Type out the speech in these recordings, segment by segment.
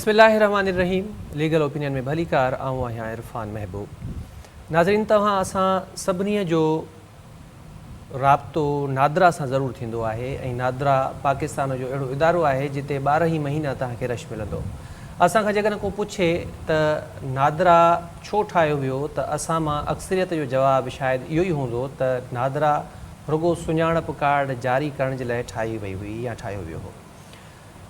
बिस्मिल्लाहिर्रहमानिर्रहीम legal opinion में भलीकार आऊं आहियां इरफान महबूब। नाज़रीन, तव्हां असां सभिनी जो राब्तो नादरा सां ज़रूरु थींदो आहे ऐं नादरा पाकिस्तान जो अहिड़ो इदारो आहे जिते 12 ई महीना तव्हांखे रश मिलंदो। असांखां जेकॾहिं को पुछे त नादरा छो ठाहियो वियो त असां मां अक्सरियत जो जवाबु शायदि इहो ई हूंदो त नादरा रुगो सुञाणप कार्ड जारी करण जे लाइ ठाही वई हुई या ठाहियो वियो हो।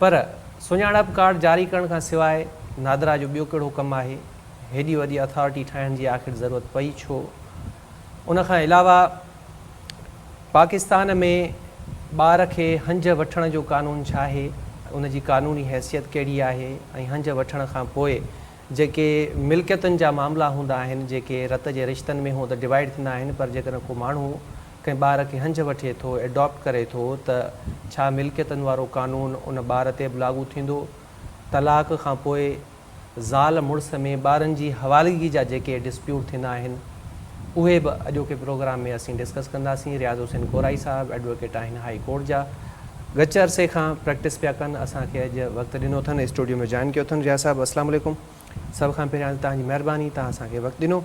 पर सुञाणप कार्ड जारी करण खां सवाइ नादरा जो ॿियो कहिड़ो कमु आहे? हेॾी वॾी अथॉरिटी ठाहिण जी आख़िर ज़रूरत पई छो? उनखां अलावा पाकिस्तान में ॿार खे हंज वठण जो क़ानून छा आहे, उनजी क़ानूनी हैसियत कहिड़ी आहे, ऐं हंज वठण खां पोइ जेके मिल्कियतुनि जा मामला हूंदा आहिनि, जेके रत जे रिश्तनि में हूं त डिवाइड थींदा आहिनि, पर जेकॾहिं को माण्हू कंहिं ॿार खे हंज वठे थो, एडॉप्ट करे थो, त छा मिल्कियतुनि वारो क़ानून उन ॿार ते बि लागू थींदो? तलाक खां पोइ ज़ाल मुड़ुस में ॿारनि जी हवालगी जा जेके डिस्प्यूट थींदा आहिनि, उहे बि अॼोके प्रोग्राम में असीं डिस्कस कंदासीं। रियाज़ हुसैन गोराई साहिबु एडवोकेट आहिनि हाई कोर्ट जा, गच अरसे खां प्रैक्टिस पिया कनि, असांखे अॼु वक़्तु ॾिनो अथनि, स्टूडियो में जॉइन कयो अथनि। रियाज़ साहिबु अस्सलाम वालेकुम। सभ खां पहिरियां तव्हांजी महिरबानी, तव्हां असांखे वक़्तु ॾिनो।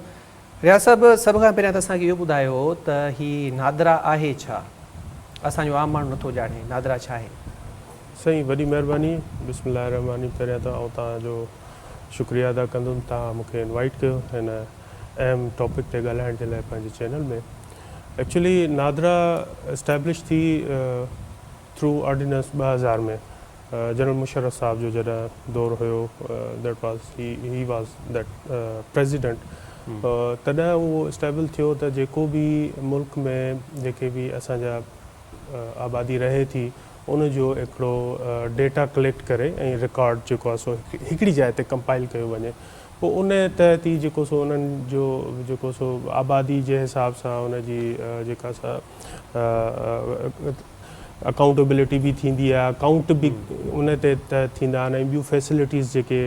रियाज़ साहिबु, सभ खां पहिरियां त असांखे इहो ॿुधायो त हीअ नादरा आहे छा? असांजो आम माण्हू नथो ॼाणे नादरा छा आहे। सही, वॾी महिरबानी। बिस्मिल्लाहिर्रहमानिर्रहीम। पहिरियां त तव्हांजो शुक्रिया अदा कंदुमि, तव्हां मूंखे इनवाइट कयो हिन अहम टॉपिक ते ॻाल्हाइण जे लाइ पंहिंजे चैनल में। एक्चुअली नादरा इस्टेब्लिश थी थ्रू ऑर्डिनेंस 2000 में। जनरल मुशर्रफ साहब जो जॾहिं दौर हुयो, that was he was that president, तॾहिं उहो इस्टेब्लिश थियो त जेको बि मुल्क में जेके बि असांजा आबादी रहे थी उनजो हिकिड़ो डेटा कलेक्ट करे ऐं रिकॉर्ड जेको आहे सो हिकिड़ी जाइ ते कंपाइल कयो वञे। पोइ उन तहत ई जेको सो उन्हनि जो जेको सो आबादी जे हिसाब सां उनजी जेका सा अकाउंटेबिलिटी बि थींदी आहे, अकाउंट बि उन ते तहत थींदा आहिनि, ऐं ॿियूं फैसिलिटीज़ जेके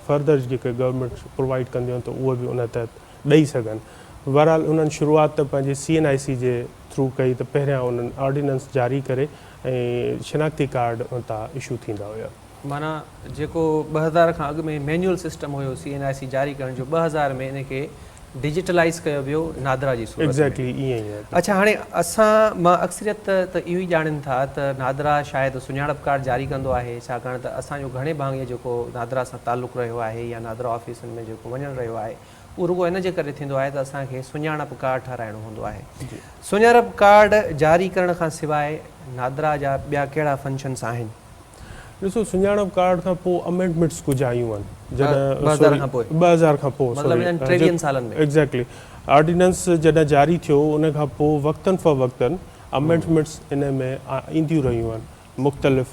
फर्दर जेके गवर्नमेंट प्रोवाइड कंदियूं आहिनि त उहे बि उन तहत ॾेई सघनि। बहरहाल उन्हनि शुरूआति त पंहिंजे CNIC जे थ्रू कई, त पहिरियां उन्हनि ऑर्डिनेंस जारी करे ऐं शिनाख्ती कार्ड उतां इशू थींदा हुया। माना जेको 2000 खां अॻु में मैनुअल सिस्टम हुयो CNIC जारी करण जो, 2000 में इनखे डिजिटलाइज़ कयो वियो नादरा जी सूरत में। एग्जैक्टली ईअं ई आहे। अच्छा, हाणे असां मां अक्सरियत त इहो ई ॼाणनि था त नादरा शायदि सुञाणप कार्ड जारी कंदो आहे, छाकाणि त असांजो घणे भाङे जेको नादरा सां तालुक़ु रहियो आहे या नादरा ऑफिसनि में जेको वञणु रहियो आहे, उहो रुगो इन जे करे थींदो आहे त असांखे सुञाणप कार्ड ठाराइणो हूंदो आहे। सुञाणप कार्ड जारी करण खां सवाइ नादरा जा ॿिया कहिड़ा फंक्शन्स आहिनि? ॾिसो, सुञाणप कार्ड खां पोइ अमेंडमेंट्स कुझु आयूं आहिनि जॾहिं 2000 खां पोइ। 2000 खां पोइ मतिलबु 3 सालनि में। एग्जैक्टली। ऑर्डिनेंस जॾहिं जारी थियो उन खां पोइ वक़्तन फ़वक़्तन अमेंडमेंट्स इन में ईंदियूं रहियूं आहिनि मुख़्तलिफ़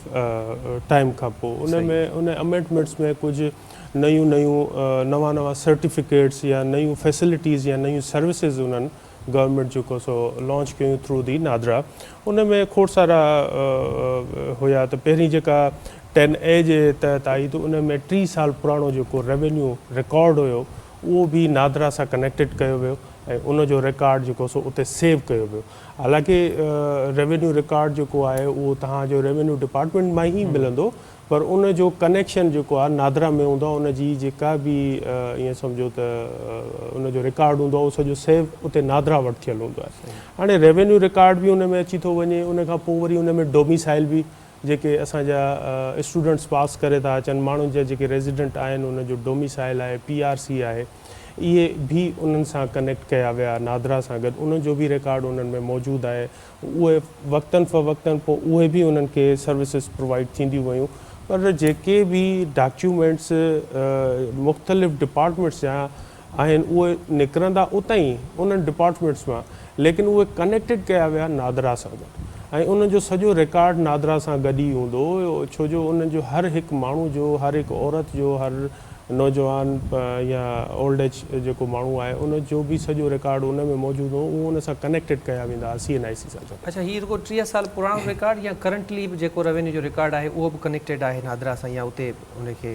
टाइम खां पोइ। उन में उन अमेंडमेंट्स में कुझु नवां सर्टिफिकेट्स या नयूं फैसिलिटीज़ या नयूं सर्विसिस उन्हनि गवर्नमेंट जेको सो लॉन्च कयूं थ्रू दी नादरा। उन में खोड़ सारा हुया। त पहिरीं जेका 10A जे तहत आई, त उन में 3 साल पुराणो जेको रेवेन्यू रिकॉर्ड हुयो उहो बि नादरा सां कनेक्टेड कयो वियो ऐं उनजो रिकॉर्ड जेको सो उते सेव कयो वियो। हालांकि रेवेन्यू रिकॉर्ड जेको आहे उहो तव्हांजो रेवेन्यू डिपार्टमेंट मां ई मिलंदो, पर उन जो कनेक्शन जेको आहे नादरा में हूंदो आहे। उनजी जेका बि ईअं सम्झो त उनजो रिकॉर्ड हूंदो आहे उहो सॼो सेव उते नादरा वटि थियल हूंदो आहे। हाणे रेवेन्यू रिकॉर्ड बि उन में अची थो वञे। उन खां पोइ वरी उन में डोमिसाइल बि जेके असांजा स्टूडेंट्स पास करे था अचनि, माण्हुनि जा जेके रेजिडेंट आहिनि उनजो डोमिसाइल आहे, PRC आहे, इहे बि उन्हनि सां कनेक्ट कया विया नादरा सां गॾु। उनजो बि रिकॉर्ड उन्हनि में मौजूदु आहे। उहे वक़्तन फ़वक़्तन पोइ उहे बि उन्हनि खे सर्विसिस प्रोवाइड थींदियूं वयूं। पर जेके बि डॉक्यूमेंट्स मुख़्तलिफ़ डिपार्टमेंट्स जा आहिनि उहे निकिरंदा उतां ई उन्हनि डिपार्टमेंट्स मां, लेकिन उहे कनेक्टेड कया विया नादरा सां गॾु, ऐं उनजो सॼो रिकॉर्ड नादरा सां गॾु ई हूंदो। छो जो उन्हनि जो हर हिकु माण्हू जो, हर हिकु औरत जो, हर नौजवान या ओल्ड एज जेको माण्हू आहे उनजो बि सॼो रिकॉर्ड उन में मौजूदु हो। उहो उन सां कनेक्टेड कया वेंदा CNIC सां। अच्छा, हीअ रुगो 3 साल पुराणो रिकॉर्ड या करंटली जेको रेवेन्यू जो रिकॉर्ड आहे उहो बि कनेक्टेड आहे नादरा सां या उते उनखे?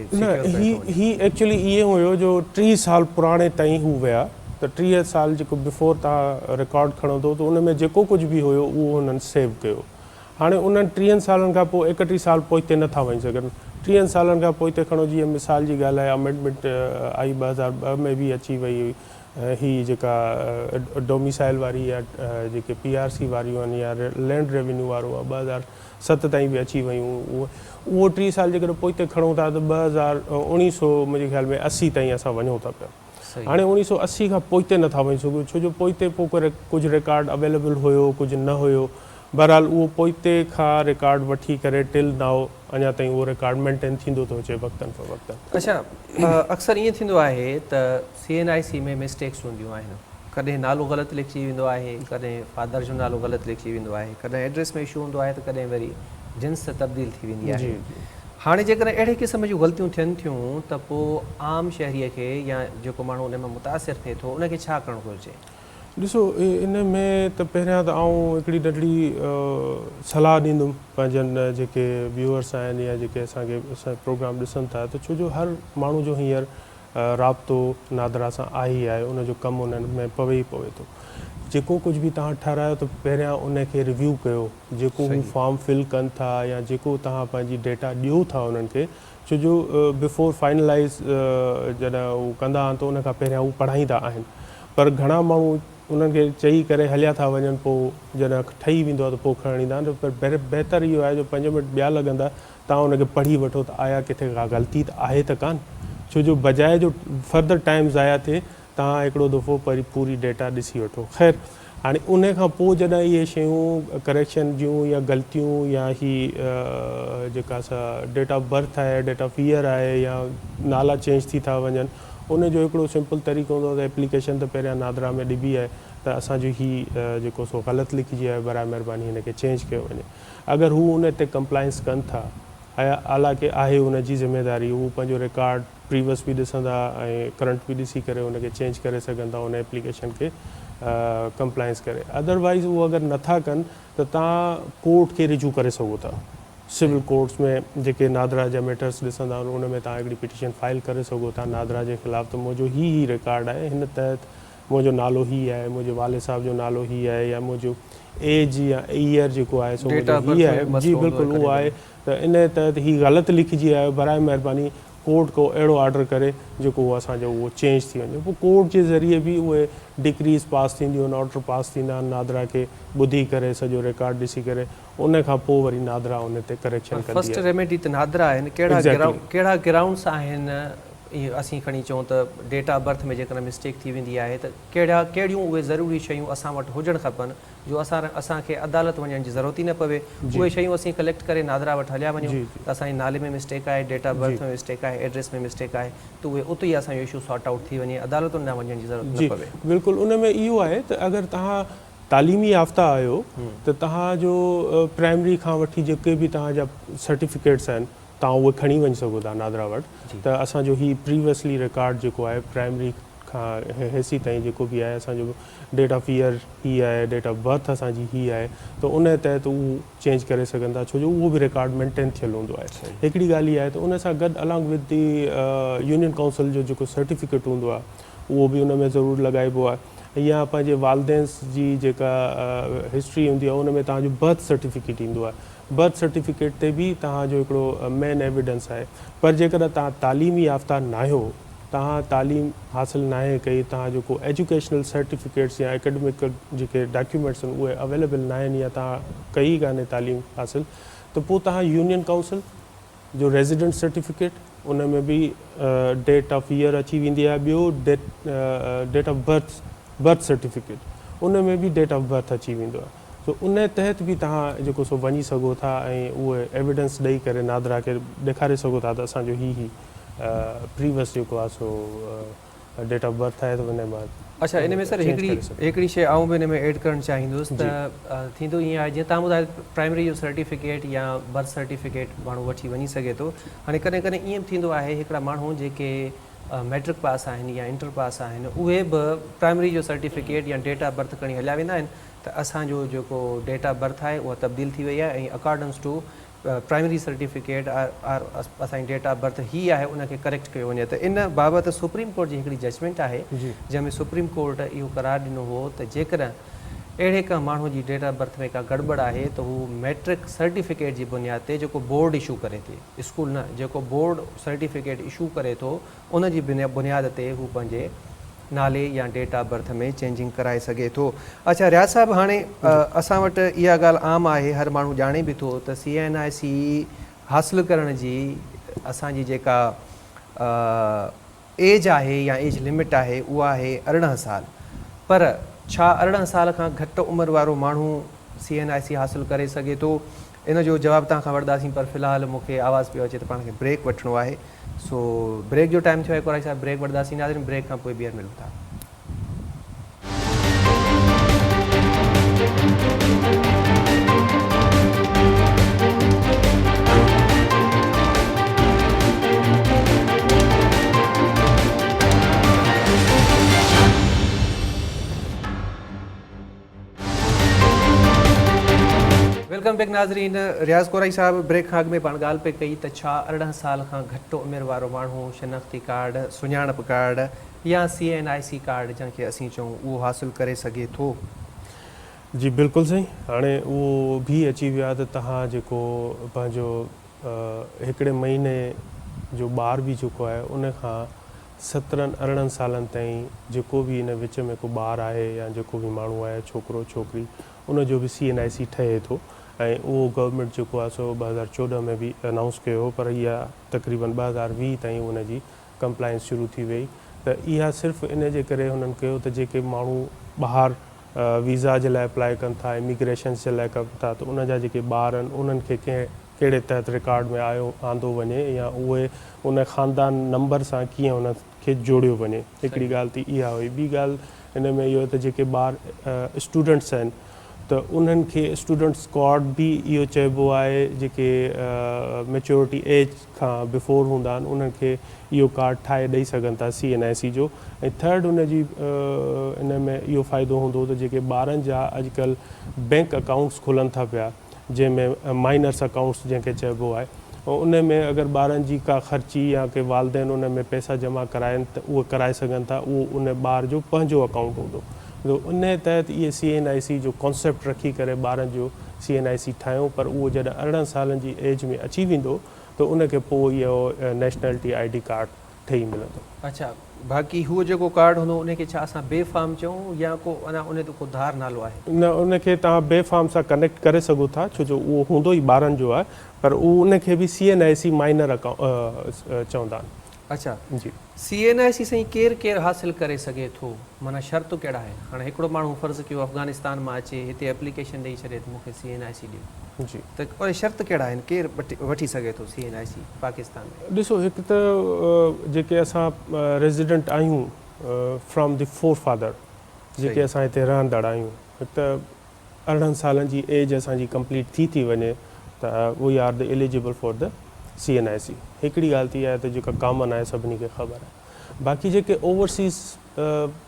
ही एक्चुअली ईअं हुयो जो 3 साल पुराणे ताईं हू विया, त 3 साल जेको बिफोर तव्हां रिकॉर्ड खणंदो त उन में जेको कुझु बि हुयो उहो हुननि सेव कयो। हाणे उन्हनि 3 सालनि खां पोइ 31 साल पोइ हिते नथा वञी सघनि। 30 सालनि खां पोइ खणो जीअं मिसाल जी ॻाल्हि आहे अमेंडमेंट आई 2002 में बि अची वई हुई ही जेका डोमिसाइल वारी या जेके PRC वारियूं आहिनि या लैंड रेवेन्यू वारो आहे 2007 ताईं बि अची वियूं उहो 3 साल जेकॾहिं पोइ खणूं था त 1900 मुंहिंजे ख़्याल में 80 ताईं असां वञूं था पिया हाणे 1980 खां पोइ नथा वञी सघूं छो जो पोइ कुझु रिकॉर्ड अवेलेबल हुयो कुझु न हुयो बहरहाल उहो पोइ खां रिकॉर्ड वठी करे टिल नाउ अञा ताईं उहो रिकॉर्ड मेंटेन थींदो थो अचे वक़्तन फ़ वक़्तन। अच्छा अक्सर ईअं थींदो आहे त CNIC में मिस्टेक्स हूंदियूं आहिनि कॾहिं नालो ग़लति लिखिजी वेंदो आहे कॾहिं फादर जो नालो ग़लति लिखिजी वेंदो आहे कॾहिं एड्रेस में इशू हूंदो आहे त कॾहिं वरी जिन्स तब्दील थी वेंदी आहे हाणे जेकॾहिं अहिड़े क़िस्म जूं ग़लतियूं थियनि थियूं त पोइ आम शहरीअ खे या जेको माण्हू उन में मुतासिर थिए थो उनखे छा करणु घुरिजे? ॾिसो इन में त पहिरियां त आउं हिकिड़ी नंढड़ी सलाह ॾींदुमि पंहिंजनि जेके व्यूअर्स आहिनि या जेके असां प्रोग्राम ॾिसनि था त छो जो हर माण्हू जो हींअर राब्तो नादरा सां आहे ई आहे उनजो कमु उन्हनि में पवे ई पवे थो जेको कुझु बि तव्हां ठारायो त पहिरियां उनखे रिव्यू कयो जेको हू फॉर्म फिल कनि था या जेको तव्हां पंहिंजी डेटा ॾियो था उन्हनि खे छो जो बिफोर फाइनलाइज़ जॾहिं हू कंदा आहिनि त उनखां पहिरियां हू पढ़ाईंदा आहिनि पर घणा माण्हू उन्हनि खे चई करे हलिया था वञनि पोइ जॾहिं ठही वेंदो आहे त पोइ खणणु ईंदा आहिनि पर बहितर इहो आहे जो 5 मिंट ॿिया लॻंदा तव्हां उनखे पढ़ी वठो त आया किथे का ग़लती त आहे त कान छो जो बजाए जो फर्दर टाइम ज़ाया थिए तव्हां हिकिड़ो दफ़ो पूरी डेटा ॾिसी वठो ख़ैर हाणे उन खां पोइ जॾहिं इहे शयूं करेक्शन जूं या ग़लतियूं या ही जेका असां डेट ऑफ बर्थ आहे डेट ऑफ ईयर आहे या नाला चेंज थी था वञनि उनजो हिकिड़ो सिंपल तरीक़ो हूंदो त एप्लीकेशन त पहिरियां नादरा में ॾिबी आहे त असांजो हीउ जेको सो ग़लति लिखिजी आहे बराए महिरबानी हिनखे चेंज कयो वञे अगरि हू उन ते कंप्लाइंस कनि था हालांकि आहे उनजी ज़िमेदारी हू पंहिंजो रिकॉर्ड प्रीवियस बि ॾिसंदा ऐं करंट बि ॾिसी करे उनखे चेंज करे सघनि था उन एप्लीकेशन खे कंप्लाइंस करे अदरवाइज़ उहो अगरि नथा कनि त तव्हां कोर्ट खे रिजू करे सघो था सिविल कोर्ट्स में जेके नादरा जा मैटर्स ॾिसंदा आहिनि उन में तव्हां हिकिड़ी पिटीशन फाइल करे सघो था नादरा जे ख़िलाफ़ु त मुंहिंजो ही रिकॉर्ड आहे हिन तहत मुंहिंजो नालो ही आहे मुंहिंजे वाले साहब जो नालो ही आहे या मुंहिंजो एज या ईयर जेको आहे सो ही आहे जी बिल्कुलु उहो आहे त इन तहत ही ग़लति लिखिजी आहे बराए महिरबानी कोर्ट को अहिड़ो ऑर्डर करे जेको असांजो उहो चेंज थी वञे पोइ कोर्ट जे ज़रिए बि उहे डिक्रीज़ पास थींदियूं आहिनि ऑर्डर पास थींदा आहिनि नादरा खे ॿुधी करे सॼो रिकॉर्ड ॾिसी करे उन खां पोइ वरी नादरा उन ते करेक्शन कंदी आहे फर्स्ट रेमेडी त नादरा आहिनि कहिड़ा ग्राउंड्स आहिनि इहो असीं खणी चऊं त डेट ऑफ बर्थ में जेकॾहिं मिस्टेक थी वेंदी आहे त कहिड़ियूं उहे ज़रूरी शयूं असां वटि हुजणु खपनि जो असांखे अदालत वञण जी ज़रूरत ई न पवे उहे शयूं असीं कलेक्ट करे नादरा वटि हलिया वञूं त असांजे नाले में मिस्टेक आहे डेट ऑफ बर्थ में मिस्टेक आहे एड्रेस में मिस्टेक आहे त उहे उते ई असांजो इशू सॉर्ट आउट थी वञे अदालतुनि न वञण जी ज़रूरत न पवे बिल्कुलु उन में इहो आहे त अगरि तव्हां तालीमी याफ़्ता आहियो त तव्हांजो प्राइमरी खां वठी जेके बि तव्हांजा सर्टिफिकेट्स आहिनि तव्हां उहे खणी वञी सघो था नादरा वटि त असांजो ही प्रीवियसली रिकॉर्ड जेको आहे प्राइमरी खां हेसी ताईं जेको बि आहे असांजो डेट ऑफ ईयर ही आहे डेट ऑफ बर्थ असांजी ही आहे त उन तहत उहो चेंज करे सघनि था छो जो उहो बि रिकॉर्ड मेंटेन थियल हूंदो आहे हिकिड़ी ॻाल्हि इहा आहे त उन सां गॾु along with the union council जो जेको सर्टिफिकेट हूंदो आहे उहो बि उन में ज़रूरु लॻाइबो आहे या पंहिंजे वालदेन्स जी जेका हिस्ट्री हूंदी आहे उन में तव्हांजो बर्थ सर्टिफिकेट ईंदो आहे बर्थ सर्टिफिकेट ते बि तव्हांजो हिकिड़ो मेन एविडेंस आहे पर जेकॾहिं तव्हां तालीमी याफ़्ता न आहियो तव्हां तालीम हासिलु न आहे कई तव्हां जेको एजुकेशनल सर्टिफिकेट्स या एकेडमिक जेके डॉक्यूमेंट्स आहिनि उहे अवेलेबल न आहिनि या तव्हां कई कान्हे तालीम हासिलु त पोइ तव्हां यूनियन काउंसिल जो रेज़िडेंट सर्टिफिकेट उन में बि डेट ऑफ ईयर अची वेंदी आहे ॿियो डेट ऑफ बर्थ सर्टिफिकेट उन में बि डेट ऑफ बर्थ अची वेंदो आहे सो उन तहत बि तव्हां जेको सो वञी सघो था ऐं उहे एविडेंस ॾेई करे नादरा खे ॾेखारे सघो था त असांजो ही प्रीवियस जेको आहे सो डेट ऑफ बर्थ आहे त उन में अच्छा इन में सर हिकिड़ी शइ आऊं बि हिन में एड करणु चाहींदुसि त थींदो ईअं आहे जीअं तव्हां ॿुधायो प्राइमरी जो सर्टिफिकेट या बर्थ सर्टिफिकेट माण्हू वठी वञी सघे थो हाणे कॾहिं कॾहिं ईअं थींदो आहे हिकिड़ा माण्हू जेके मैट्रिक पास आहिनि या इंटर पास आहिनि उहे बि प्राइमरी जो सर्टिफिकेट या डेट ऑफ बर्थ खणी हलिया वेंदा आहिनि त असांजो जेको डेट ऑफ बर्थ आहे उहा तब्दील थी वई आहे ऐं अकॉर्डिंग्स टू प्राइमरी सर्टिफिकेट असांजी डेट ऑफ बर्थ ही आहे उनखे करेक्ट कयो वञे त इन बाबति सुप्रीम कोर्ट जी हिकिड़ी जजमेंट आहे जंहिंमें सुप्रीम कोर्ट इहो करार ॾिनो हो त जेकॾहिं अहिड़े का माण्हू जी डेट ऑफ बर्थ में का गड़बड़ आहे त हू मैट्रिक सर्टिफिकेट जी बुनियाद ते जेको बोर्ड इशू करे थी, स्कूल न, जेको बोर्ड सर्टिफिकेट इशू करे थो उन जी बुनियाद ते हू पंहिंजे नाले या डेट ऑफ बर्थ में चेंजिंग कराए सघे थो। अच्छा रियाज़ साहब, हाणे असां वटि इहा ॻाल्हि आम आहे, हर माण्हू ॼाणे बि थो त CNIC हासिलु करण जी असांजी जेका एज आहे या एज लिमिट आहे उहा आहे 18 साल। पर छा 18 साल खां घटि उमिरि वारो माण्हू CNIC हासिलु करे सघे थो? इन जो जवाबु तव्हां खां वठंदासीं, पर फ़िलहालु मूंखे आवाज़ु पियो अचे त पाण खे ब्रेक वठिणो आहे। सो ब्रेक जो टाइम थियो आहे, कुराई साहिबु ब्रेक वठंदासीं। नाज़रीन, ब्रेक खां पोइ ॿीहर मिलूं था। वेलकम बैक नाज़रीन। रियाज़ कोराई साहब, ब्रेक खां अॻु में पाण ॻाल्हि पे कई त छा 18 साल खां घटि उमिरि वारो माण्हू शनाख़्ती कार्ड, सुञाणप कार्ड या CNIC कार्ड जंहिंखे असीं चऊं उहो हासिलु करे सघे थो? जी बिल्कुलु सही। हाणे उहो बि अची वियो आहे त तव्हां जेको पंहिंजो हिकिड़े महीने जो ॿार बि जेको आहे उन खां 17-18 सालनि ताईं जेको बि इन विच में को ॿारु आहे या जेको बि माण्हू आहे, छोकिरो छोकिरी, उनजो बि CNIC ठहे थो। ऐं उहो गवर्नमेंट जेको आहे सो 2014 में बि अनाउंस कयो, पर इहा तक़रीबन 2020 ताईं उनजी कंप्लाइंस शुरू थी वई। त इहा सिर्फ़ु इन जे करे हुननि कयो त जेके माण्हू ॿाहिरि वीज़ा जे लाइ अप्लाई कनि था, इमिग्रेशन जे लाइ कनि था, त उन जा जेके ॿार आहिनि उन्हनि खे कहिड़े तहत रिकॉर्ड में आंदो वञे या उहे उन ख़ानदान नंबर सां कीअं उनखे जोड़ियो वञे। हिकिड़ी ॻाल्हि त इहा हुई। ॿी ॻाल्हि इन में इहो त जेके ॿार स्टूडेंट्स आहिनि त उन्हनि खे स्टूडेंट स्क्वाड बि इहो चइबो आहे, जेके मैच्योरिटी एज खां बिफोर हूंदा आहिनि उन्हनि खे इहो कार्ड ठाहे ॾेई सघनि था CNIC जो। ऐं थर्ड उनजी इन में इहो फ़ाइदो हूंदो त जेके ॿारनि जा अॼुकल्ह बैंक अकाउंट्स खुलनि था पिया, जंहिंमें माइनर्स अकाउंट्स जंहिंखे चइबो आहे, उन में अगरि ॿारनि जी का ख़र्ची या के वालदेन उन में पैसा जमा कराइनि त उहे कराए सघनि था। उहो उन ॿार जो पंहिंजो अकाउंट हूंदो। तो उन तहत इहे CNIC जो कॉन्सेप्ट रखी करे ॿारनि जो CNIC ठाहियूं। पर उहो जॾहिं 18 सालनि जी एज में अची वेंदो त उनखे पोइ इहो नेशनलिटी ID कार्ड ठही मिलंदो। अच्छा, बाक़ी हूअ जेको कार्ड हूंदो उनखे छा असां बे फार्म चऊं या को अञा उन ते को धार नालो आहे? न, उनखे तव्हां बे फार्म सां कनेक्ट करे सघो था, छो जो उहो हूंदो ई ॿारनि जो आहे, पर उहो उनखे बि CNIC माइनर अकाउंट चवंदा आहिनि। अच्छा जी। CNIC साईं केरु हासिलु करे सघे थो? माना शर्त कहिड़ा आहिनि? हाणे हिकिड़ो माण्हू फ़र्ज़ु कयो अफ़गानिस्तान मां अचे, हिते एप्लीकेशन ॾेई छॾे त मूंखे CNIC ॾियो, जी, त उहे शर्त कहिड़ा आहिनि? केरु वठी सघे थो CNIC पाकिस्तान में? ॾिसो, हिकु त जेके असां रेज़िडेंट आहियूं फ्रॉम द फोर फादर, जेके असां हिते रहंदड़ आहियूं, हिकु त 18 सालनि जी एज असांजी कंप्लीट थी वञे त we are the eligible for the CNIC। हिकिड़ी ॻाल्हि थी आहे त जेका कॉमन आहे, सभिनी खे ख़बर आहे। बाक़ी जेके ओवरसीज़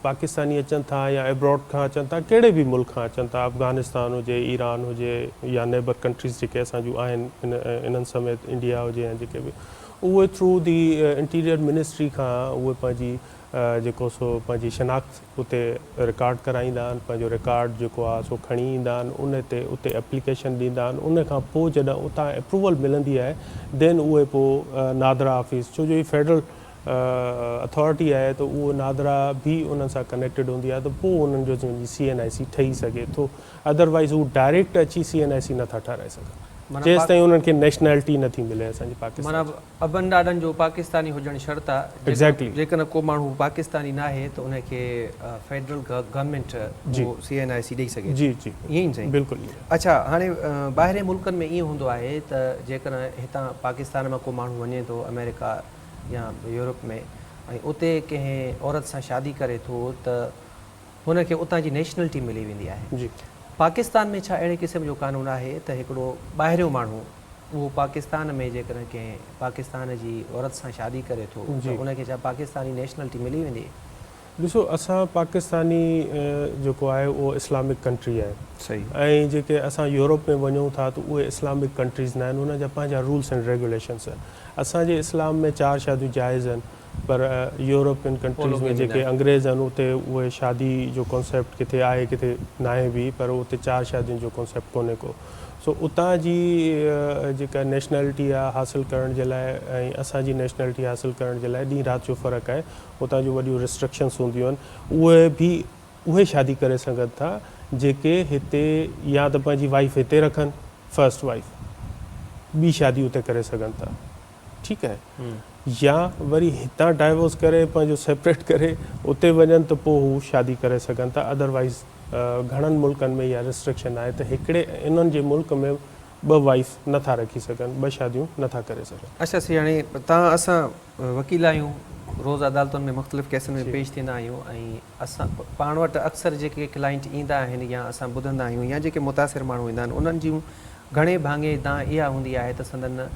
पाकिस्तानी अचनि था या एब्रॉड खां अचनि था, कहिड़े बि मुल्क खां अचनि था, अफ़गानिस्तान हुजे, ईरान हुजे या नेबर कंट्रीज़ जेके असांजूं आहिनि इन्हनि समेत इंडिया हुजे या जेके बि, उहे थ्रू दी इंटीरियर मिनिस्ट्री खां उहे पंहिंजी जेको सो पंहिंजी शनाख़्त उते रिकॉर्ड कराईंदा आहिनि। पंहिंजो रिकॉर्ड जेको आहे सो खणी ईंदा आहिनि, उन ते उते एप्लीकेशन ॾींदा आहिनि। उन खां पोइ जॾहिं उतां अप्रूवल मिलंदी आहे देन उहे पोइ नादरा ऑफिस, छो जो ही फेडरल अथॉरिटी आहे, त उहो नादरा बि उन्हनि सां कनेक्टेड हूंदी आहे, त पोइ उन्हनि जो CNIC ठही सघे थो। अदरवाइज़ हू डायरेक्ट अची CNIC नथा ठाराए सघनि जेसि ताईं उन्हनि खे नेशनैलिटी नथी मिले असांजी पाकिस्तान। माना अबनि ॾाॾनि जो पाकिस्तानी हुजणु शर्त आहे। एग्ज़ैक्टली। जेकॾहिं को माण्हू पाकिस्तानी न आहे त उनखे फेडरल गवर्नमेंट CNIC ॾेई सघे। जी जी, ईअं ई सही? बिल्कुलु। अच्छा, हाणे ॿाहिरि मुल्कनि में ईअं हूंदो आहे त जेकॾहिं हितां पाकिस्तान मां को माण्हू वञे थो अमेरिका या यूरोप में, ऐं उते कंहिं औरत सां शादी करे थो त हुनखे उतां जी नेशनलिटी मिली वेंदी आहे। जी। पाकिस्तान में छा अहिड़े क़िस्म जो कानून आहे त हिकिड़ो ॿाहिरियों माण्हू उहो पाकिस्तान में जेकॾहिं कंहिं पाकिस्तान जी औरत सां शादी करे थो त उनखे छा पाकिस्तानी नेशनलिटी मिली वेंदी? ॾिसो, असां पाकिस्तानी जेको आहे उहो इस्लामिक कंट्री आहे। सही। ऐं जेके असां यूरोप में वञूं था त उहे इस्लामिक कंट्रीज़ न आहिनि, उन जा पंहिंजा रूल्स एंड रेगुलेशन्स आहिनि। असांजे इस्लाम में 4 शादियूं जाइज़ आहिनि, पर यूरोपियन कंट्रीज़ में जेके अंग्रेज़ आहिनि उते उहे शादी जो कॉन्सेप्ट किथे आहे किथे न आहे बि, पर उते 4 शादियुनि जो कॉन्सेप्ट कोन्हे को। सो उतां जी जेका नेशनैलिटी आहे हासिलु करण जे लाइ ऐं असांजी नेशनैलिटी हासिलु करण जे लाइ ॾींहुं राति जो फ़र्क़ु आहे। उतां जूं वॾियूं रिस्ट्रिक्शन्स हूंदियूं आहिनि, उहे शादी करे सघनि था जेके हिते या त पंहिंजी वाइफ हिते रखनि, फर्स्ट वाइफ, ॿी शादी उते करे सघनि था, ठीकु आहे, या वरी हितां डाइवोर्स करे पंहिंजो सेपरेट करे उते वञनि त पोइ हू शादी करे सघनि था। अदरवाइज़ घणनि मुल्कनि में इहा रिस्ट्रिक्शन आहे त हिकिड़े इन्हनि जे मुल्क में 2 वाइफ नथा रखी सघनि, 2 शादियूं नथा करे सघनि। अच्छा सी, हाणे तव्हां असां वकील आहियूं, रोज़ अदालतुनि में मुख़्तलिफ़ केसनि में पेश थींदा आहियूं, ऐं असां पाण वटि अक्सर जेके क्लाइंट ईंदा आहिनि या असां ॿुधंदा आहियूं या जेके मुतासिर माण्हू ईंदा आहिनि, उन्हनि जूं घणे भाङे तव्हां इहा हूंदी आहे त संदन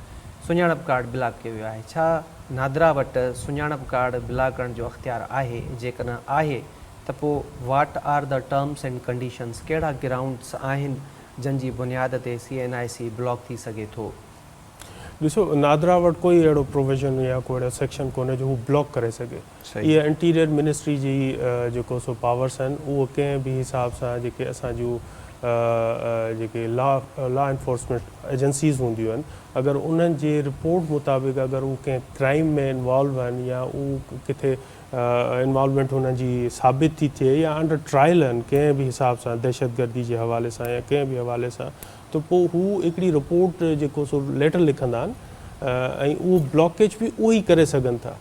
सुञाणप कार्ड ब्लॉक कयो वियो आहे। छा नादरा वटि सुञाणप कार्ड ब्लॉक करण जो अख़्तियार आहे? जेकॾहिं आहे त पोइ what are the terms and conditions, कहिड़ा ग्राउंड्स आहिनि जंहिंजी बुनियाद ते CNIC ब्लॉक थी सघे थो? ॾिसो, नादरा वटि कोई अहिड़ो प्रोविज़न या कोई अहिड़ो सेक्शन कोन्हे जो हू ब्लॉक करे सघे। इहा इंटीरियर मिनिस्ट्री जी जेको सो पावर्स आहिनि, उहो कंहिं बि हिसाब सां जेके असां जूं जेके लॉ एनफोर्समेंट एजेंसीज़ हूंदियूं आहिनि, अगरि उन्हनि जे रिपोर्ट मुताबिक़ अगरि उहे कंहिं क्राइम में इन्वॉल्व आहिनि या उहे किथे इन्वॉल्वमेंट हुननि जी साबित थी थिए या अंडर ट्रायल आहिनि कंहिं बि हिसाब सां दहशतगर्दी जे हवाले सां या कंहिं बि हवाले सां, त पोइ हू हिकिड़ी रिपोर्ट जेको सो लेटर लिखंदा आहिनि ऐं उहो ब्लॉकेज बि उहो ई करे सघनि था।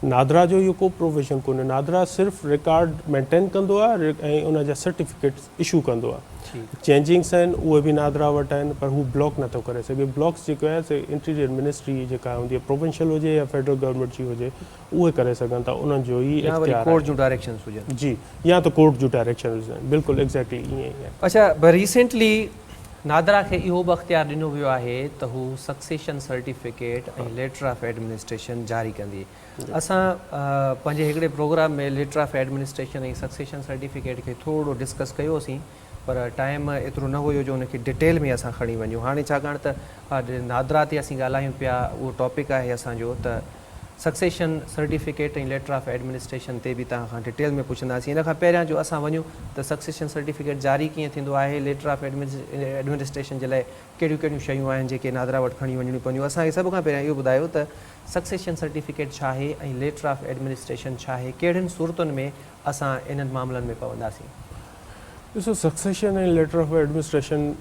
नादरा जो इहो को प्रोविज़न कोन्हे। नादरा सिर्फ़ु रिकॉर्ड मेंटेन कंदो आहे ऐं उन जा सर्टिफिकेट्स इशू कंदो आहे। चेंजिंग्स आहिनि उहे बि नादरा वटि आहिनि, पर हू ब्लॉक नथो करे सघे। ब्लॉक्स जेको आहे से इंटीरियर मिनिस्ट्री जेका हूंदी आहे, प्रोविंशियल हुजे या फेडरल गवर्नमेंट जी हुजे, उहे करे सघनि था। उन्हनि जो ई कोर्ट जूं डायरेक्शन्स हुजनि, जी, या त कोर्ट जूं डायरेक्शन हुजनि, बिल्कुलु एग्ज़ैक्टली ईअं ई आहे। अच्छा, रिसेंटली नादरा खे इहो बि अख़्तियार ॾिनो वियो आहे त हू सक्सेशन सर्टिफिकेट ऐं लेटर ऑफ एडमिनिस्ट्रेशन जारी कंदी। असां पंहिंजे हिकिड़े प्रोग्राम में लेटर ऑफ एडमिनिस्ट्रेशन ऐं सक्सेशन सर्टिफिकेट खे थोरो डिस्कस कयोसीं, पर टाइम एतिरो न हुयो जो उनखे डिटेल में असां खणी वञूं। हाणे छाकाणि त नादरा ते असीं ॻाल्हायूं पिया, उहो टॉपिक आहे असांजो, त सक्सेशन सर्टिफिकेट ऐं लेटर ऑफ एडमिनिस्ट्रेशन ते बि तव्हां खां डिटेल में पुछंदासीं। इन खां पहिरियां जो असां वञूं त सक्सेशन सर्टिफिकेट जारी कीअं थींदो आहे, लेटर ऑफ एडमिनिस्ट्रेशन जे लाइ कहिड़ियूं कहिड़ियूं शयूं आहिनि जेके नादरा वटि खणी वञणियूं पवंदियूं। असांखे सभ खां पहिरियां इहो ॿुधायो त सक्सेशन सर्टिफिकेट छा आहे ऐं लेटर ऑफ एडमिनिस्ट्रेशन छा आहे, कहिड़ियुनि सूरतुनि में असां इन्हनि मामलनि में पवंदासीं? ॾिसो, सक्सेशन ऐं लेटर ऑफ एडमिनिस्ट्रेशन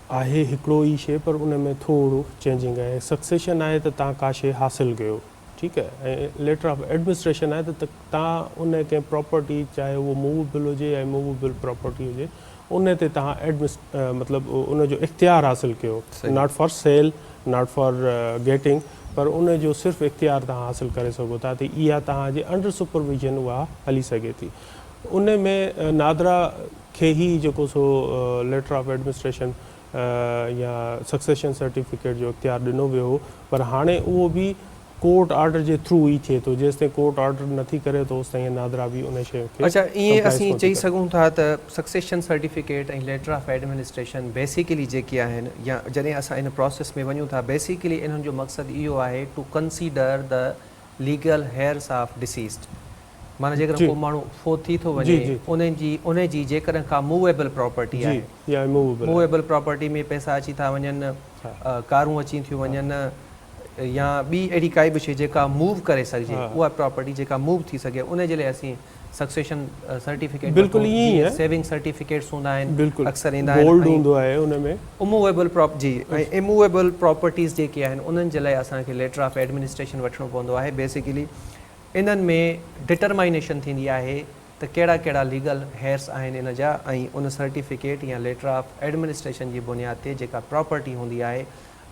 आहे हिकिड़ो ई शइ, पर उन में थोरो चेंजिंग आहे। सक्सेशन आहे त तव्हां का शइ हासिलु कयो, ठीकु आहे, ऐं लेटर ऑफ एडमिनिस्ट्रेशन आहे त तव्हां उन कंहिं प्रॉपर्टी, चाहे उहो मूवेबल हुजे या मूवेबल प्रॉपर्टी हुजे, उन ते तव्हां मतिलबु उनजो इख़्तियार हासिलु कयो, not for sale, not for getting, पर उन जो सिर्फ़ु इख़्तियार तव्हां हासिलु करे सघो था। त इहा तव्हांजे अंडर सुपरविजन उहा हली सघे थी। उन में नादरा खे ई जेको सो लेटर ऑफ एडमिनिस्ट्रेशन या सक्सेशन सर्टिफिकेट जो इख़्तियार ॾिनो वियो हो, पर हाणे उहो बि कोर्ट ऑर्डर जे थ्रू ई थिए थो। जेसिताईं कोर्ट ऑर्डर नथी करे तो तेसिताईं नादरा बि उन शइ खे। अच्छा, ईअं असीं चई सघूं था त सक्सेशन सर्टिफिकेट ऐं लेटर ऑफ एडमिनिस्ट्रेशन बेसिकली जेके आहिनि, या जॾहिं असां इन प्रोसेस में वञूं था, बेसिकली इन्हनि जो मक़सदु इहो आहे to consider the legal heirs of deceased. माना जेकॾहिं को माण्हू फोत थी थो वञे, उन जी जेकॾहिं का मूवेबल प्रॉपर्टी आहे, मूवेबल प्रॉपर्टी में पैसा अची था वञनि, कारूं अची थियूं वञनि, या ॿी अहिड़ी काई बि शइ जेका मूव करे सघिजे, उहा प्रॉपर्टी जेका मूव थी सघे, उन जे लाइ असीं सक्सेशन सर्टिफिकेट, बिल्कुलु ईअं आहे, सेविंग सर्टिफिकेट्स हूंदा आहिनि, बिल्कुलु अक्सर ईंदा आहिनि, गोल्ड हूंदो आहे उन में, इमूवेबल जी ऐं इमूवेबल प्रॉपर्टीज़ जेके आहिनि उन्हनि जे लाइ असांखे लेटर ऑफ एडमिनिस्ट्रेशन वठिणो पवंदो आहे। बेसिकली इन्हनि में डिटरमाइनेशन थींदी आहे त कहिड़ा कहिड़ा लीगल हेयर्स आहिनि इन जा, ऐं उन सर्टिफिकेट या लेटर ऑफ एडमिनिस्ट्रेशन जी बुनियाद ते जेका प्रॉपर्टी हूंदी आहे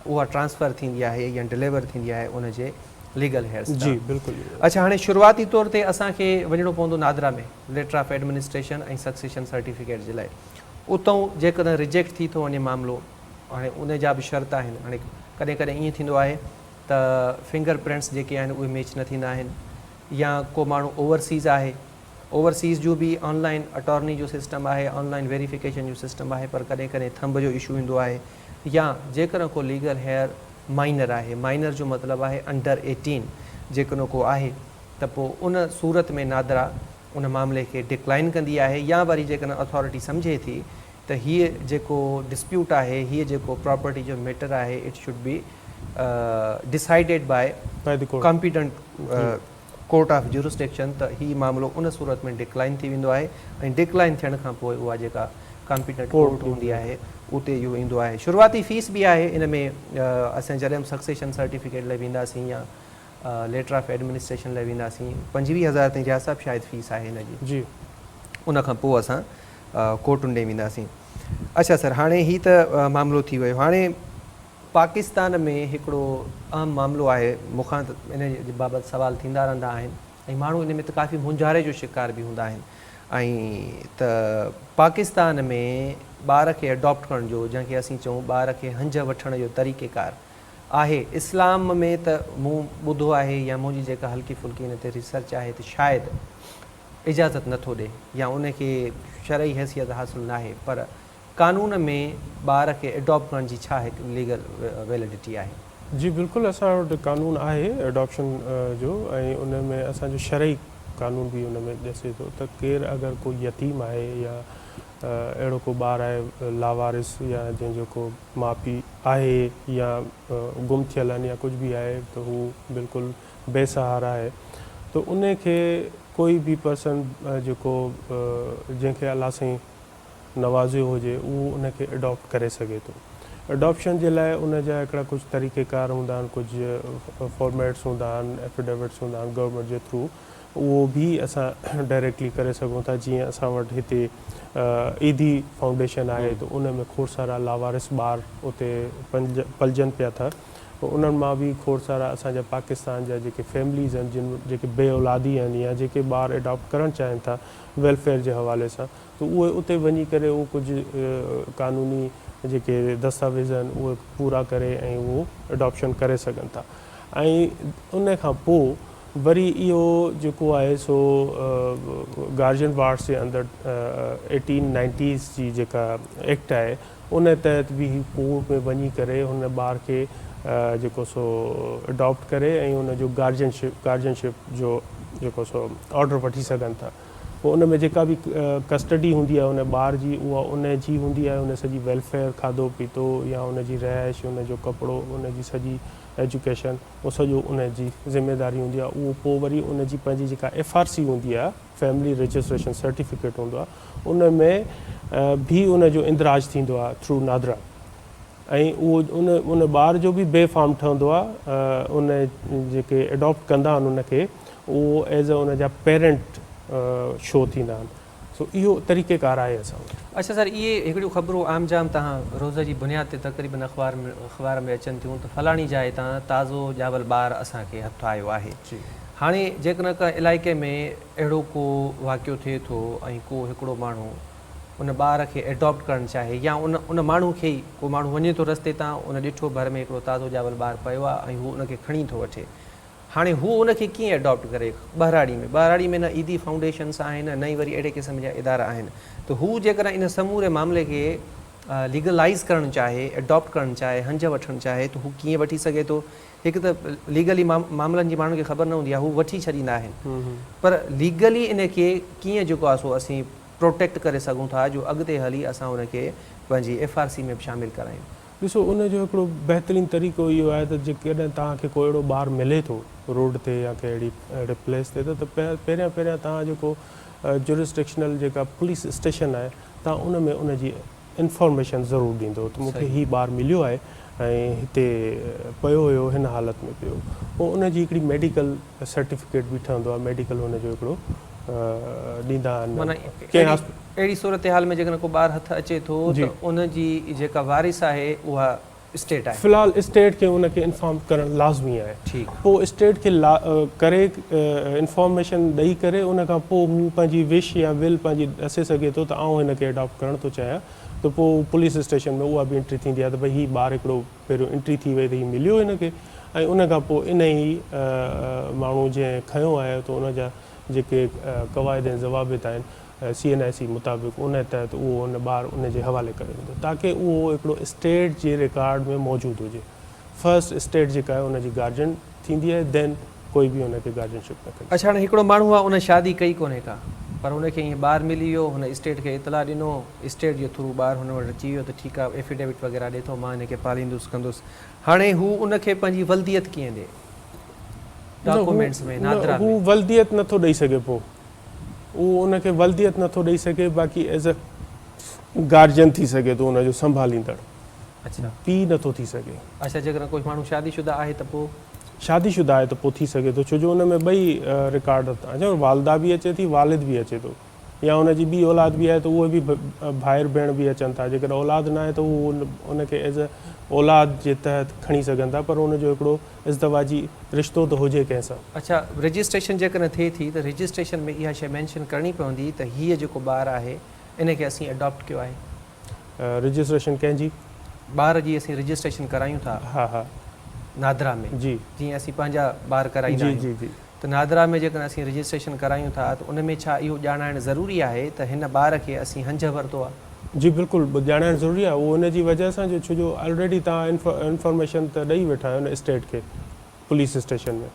उहा ट्रांसफ़र थींदी आहे या डिलीवर थींदी आहे उन जे लीगल हेयर्स। जी बिल्कुलु। अच्छा, हाणे शुरूआती तौर ते असांखे वञिणो पवंदो नादरा में लेटर ऑफ एडमिनिस्ट्रेशन ऐं सक्सेशन सर्टिफिकेट जे लाइ। उतां जेकॾहिं रिजेक्ट थी थो वञे मामिलो, हाणे उन जा बि शर्त आहिनि। हाणे कॾहिं कॾहिं ईअं थींदो आहे त फिंगर प्रिंट्स जेके आहिनि उहे मैच न थींदा आहिनि, या को माण्हू ओवरसीज़ आहे, ओवरसीज़ जो बि ऑनलाइन अटॉर्नी जो सिस्टम आहे, ऑनलाइन वेरिफिकेशन जो सिस्टम आहे, पर कॾहिं कॾहिं थंब जो इशू ईंदो आहे, या जेकॾहिं को लीगल हेयर माइनर आहे। माइनर जो मतिलबु आहे अंडर 18 जेकॾहिं को आहे त पोइ उन सूरत में नादरा उन मामले खे डिक्लाइन कंदी आहे, या वरी जेकॾहिं अथॉरिटी सम्झे थी त हीअ जेको डिस्प्यूट आहे, हीअ जेको प्रॉपर्टी जो मैटर आहे, it should be decided by competent court of jurisdiction, त हीअ मामिलो उन सूरत में डिक्लाइन थी वेंदो आहे ऐं डिक्लाइन थियण खां पोइ उहा जेका कॉम्पिटेंट कोर्ट हूंदी आहे उते इहो ईंदो आहे। शुरूआती फीस बि आहे इन में, असां जॾहिं सक्सेशन सर्टिफिकेट लाइ वेंदासीं या लेटर ऑफ एडमिनिस्ट्रेशन लाइ वेंदासीं 25,000 ताईं जा सभु शायदि फीस आहे हिन जी। उन खां पोइ असां कोर्टुनि ॾे वेंदासीं। अच्छा सर, हाणे हीअ त मामिलो थी वियो। हाणे पाकिस्तान में हिकिड़ो अहम मामिलो आहे, मूंखां त इन जे बाबति सुवाल थींदा रहंदा आहिनि ऐं माण्हू इन में त काफ़ी मुंझारे जो शिकार बि हूंदा आहिनि। ऐं त पाकिस्तान में ॿार खे अडॉप्ट करण जो, जंहिंखे असीं चऊं ॿार खे हंज वठण जो तरीक़ेकार आहे, इस्लाम में त मूं ॿुधो आहे या मुंहिंजी जेका हल्की फुल्की हिन ते रिसर्च आहे त शायदि इजाज़त नथो ॾिए या उनखे शरई हैसियत हासिलु न आहे, पर कानून में ॿार खे एडॉप्ट करण जी छा हिकु लीगल वैलिडिटी आहे? जी बिल्कुलु, असां वटि कानून आहे एडॉप्शन जो, ऐं उन में असांजो शरई कानून बि उन में ॾसे थो त केरु अगरि कोई यतीम आहे या अहिड़ो को ॿारु आहे लावारिस या जंहिंजो को माउ पीउ आहे या गुम थियल आहिनि या कुझु बि आहे, त हू बिल्कुलु बेसहारा आहे, त उन खे कोई बि पर्सन जेको जंहिंखे अलाह साईं नवाज़ियो हुजे उहो उनखे एडॉप्ट करे सघे थो। एडॉप्शन जे लाइ उन जा हिकिड़ा कुझु तरीक़ेकार हूंदा आहिनि, कुझु फॉर्मेट्स हूंदा आहिनि, एफिडेविट्स हूंदा आहिनि गवर्नमेंट जे थ्रू, उहो बि असां डायरेक्टली करे सघूं था। जीअं असां वटि हिते ईदी फाउंडेशन आहे, त उन में खोड़ सारा लावारिस ॿार उते पलजनि पिया था, उन्हनि मां बि खोड़ सारा असांजा पाकिस्तान जा जेके फैमिलीज़ आहिनि, जिन जेके बे औलादी आहिनि या जेके ॿार एडॉप्ट करणु चाहिनि था वेलफेयर जे हवाले सां, त उहे उते वञी करे उहो कुझु कानूनी जेके दस्तावेज़ आहिनि उहे पूरा करे ऐं उहो एडॉप्शन करे सघनि था। ऐं उन खां पोइ वरी इहो जेको आहे सो गार्जियन वार्ड्स जे अंदरि 1890s जी जेका एक्ट आहे उन तहत बि कोर्ट में वञी करे हुन ॿार खे जेको सो एडॉप्ट करे ऐं उनजो गार्जियनशिप जो जेको सो ऑर्डर वठी सघनि था। पोइ उन में जेका बि कस्टडी हूंदी आहे उन ॿार जी, उहा उन जी हूंदी आहे, उन सॼी वेलफेयर, खाधो पीतो या उनजी रहाइश, उनजो कपिड़ो, उनजी सॼी एजुकेशन, उहो सॼो उन जी ज़िम्मेदारी हूंदी आहे। उहो पोइ वरी उन जी पंहिंजी जेका FRC हूंदी आहे, फैमिली रजिस्ट्रेशन सर्टिफिकेट हूंदो आहे, उन में बि उनजो इंदिराज थींदो आहे थ्रू नादरा, ऐं उहो उन ॿार जो बि बे फार्म ठहंदो आहे। उन जेके एडॉप्ट कंदा आहिनि उनखे, उहो एज़ अ उन जा पेरेंट शो थींदा आहिनि। सो इहो तरीक़ेकार आहे असां वटि। अच्छा सर, इहे हिकिड़ियूं ख़बरूं आम जाम तव्हां रोज़ जी बुनियाद ते तक़रीबन अख़बार में अचनि थियूं त फलाणी जाइ तां ताज़ो ॼावल ॿारु असांखे हथु आयो आहे। हाणे जेकॾहिं का इलाइक़े में अहिड़ो को वाक़ियो थिए थो ऐं को हिकिड़ो माण्हू उन ॿार खे एडॉप्ट करणु चाहे या उन माण्हू खे ई को माण्हू वञे थो रस्ते तां, उन ॾिठो भर में हिकिड़ो ताज़ो ॼावल ॿारु पियो आहे ऐं हू उनखे खणी थो वठे, हाणे हू उनखे कीअं एडॉप्ट करे? ॿाराड़ी में न ईदी फाउंडेशन्स आहिनि, न ई वरी अहिड़े क़िस्म जा इदारा आहिनि, त हू जेकॾहिं इन समूरे मामले खे लीगलाइज़ करणु चाहे, एडॉप्ट करणु चाहे, हंज वठणु चाहे, त हू कीअं वठी सघे थो? हिकु त लीगली मामलनि जी माण्हुनि खे ख़बर न हूंदी आहे, हू वठी छॾींदा आहिनि, पर लीगली इन खे कीअं जेको आहे सो असीं प्रोटेक्ट करे सघूं था जो अॻिते हली असां उनखे पंहिंजी FRC में बि शामिलु करायूं? ॾिसो, उनजो हिकिड़ो बहितरीनु तरीक़ो इहो आहे त जेकॾहिं तव्हांखे को अहिड़ो ॿारु मिले थो रोड ते या अहिड़े प्लेस ते, त पहिरियां तव्हां जेको जुरिस्डिक्शनल जेका पुलिस स्टेशन आहे, तव्हां उन में उनजी इंफॉर्मेशन ज़रूरु ॾींदो त मूंखे हीउ ॿारु मिलियो आहे ऐं हिते पियो हुयो, हिन हालत में पियो। पोइ उनजी हिकिड़ी मेडिकल सर्टिफिकेट बि ठहंदो आहे, मेडिकल हुनजो हिकिड़ो ॾींदा आहिनि। अहिड़ी सूरत हाल में जेकॾहिं को ॿारु हथु अचे थो त उनजी जेका वारिस आहे उहा स्टेट आहे, फ़िलहालु स्टेट खे उनखे इंफॉर्म करणु लाज़मी आहे। ठीकु, पोइ स्टेट खे करे इंफॉर्मेशन ॾेई करे उन खां पोइ हू पंहिंजी विश या विल पंहिंजी ॾसे सघे थो त आउं हिनखे एडॉप्ट करणु थो चाहियां, त पोइ पुलिस स्टेशन में उहा बि एंट्री थींदी आहे त भई हीउ ॿारु हिकिड़ो पहिरियों एंट्री थी वई त हीउ मिलियो हिनखे, ऐं उन खां पोइ इन ई माण्हू जंहिं खयो आहे त उनजा जेके क़वाइद ऐं ज़वाबित आहिनि CNIC मुताबिक़, उन तहत उहो उन ॿारु उन जे हवाले करे वेंदो ताकी उहो हिकिड़ो स्टेट जे रिकॉर्ड में मौजूदु हुजे। फर्स्ट स्टेट जेका आहे उनजी गार्जियन थींदी आहे, देन कोई बि हुनखे गार्जियनशिप न कंदी। अच्छा, हाणे हिकिड़ो माण्हू आहे उन शादी कई कोन्हे का, पर हुनखे ईअं ॿारु मिली वियो, हुन स्टेट खे इतला ॾिनो, स्टेट जे थ्रू ॿारु हुन वटि अची वियो त ठीकु आहे, एफिडेविट वग़ैरह ॾिए थो, मां हिनखे पालींदुसि कंदुसि। हाणे हू उनखे पंहिंजी वल्दियत कीअं ॾिए डॉक्यूमेंट्स में, नादरा हू में? वल्दियत नथो ॾेई सघे, पोइ उहो उनखे वल्दियत नथो ॾेई सघे, बाक़ी एज़ अ गार्जियन थी सघे थो उनजो संभालींदड़, अच्छा पीउ नथो थी सघे। अच्छा, जेकर कोई माण्हू शादीशुदा आहे त पोइ शादीशुदा आहे त पोइ थी सघे थो, छो जो हुन में ॿई रिकॉर्ड था अचनि, वालदा बि अचे थी, वालिद बि अचे थो, या हुनजी ॿी औलाद बि आहे त उहे बि भाइर भेण बि अचनि था। जेकर औलाद न आहे त उहो उनखे एज़ अ औलाद जे तहत खणी सघनि था, पर उनजो हिकिड़ो इज़्दवाजी रिश्तो त हुजे कंहिंसां। अच्छा, रजिस्ट्रेशन जेकॾहिं थिए थी त रजिस्ट्रेशन में इहा शइ मैंशन करणी पवंदी त हीअ जेको ॿारु आहे इनखे असीं अडॉप्ट कयो आहे? रजिस्ट्रेशन कंहिंजी? ॿार जी असीं रजिस्ट्रेशन करायूं था हा हा नादरा में, जी जीअं असीं पंहिंजा ॿार कराईंदा जी आहियूं, जी जी त नादरा में जेकॾहिं असीं रजिस्ट्रेशन करायूं था त उन में छा इहो ॼाणाइणु ज़रूरी आहे त हिन ॿार खे असीं हंज वरितो आहे? जी बिल्कुलु ॼाणणु ज़रूरी आहे, उहो उनजी वजह सां छो जो ऑलरेडी तव्हां इंफॉर्मेशन त ॾेई वेठा आहियो न स्टेट खे, पुलिस स्टेशन में।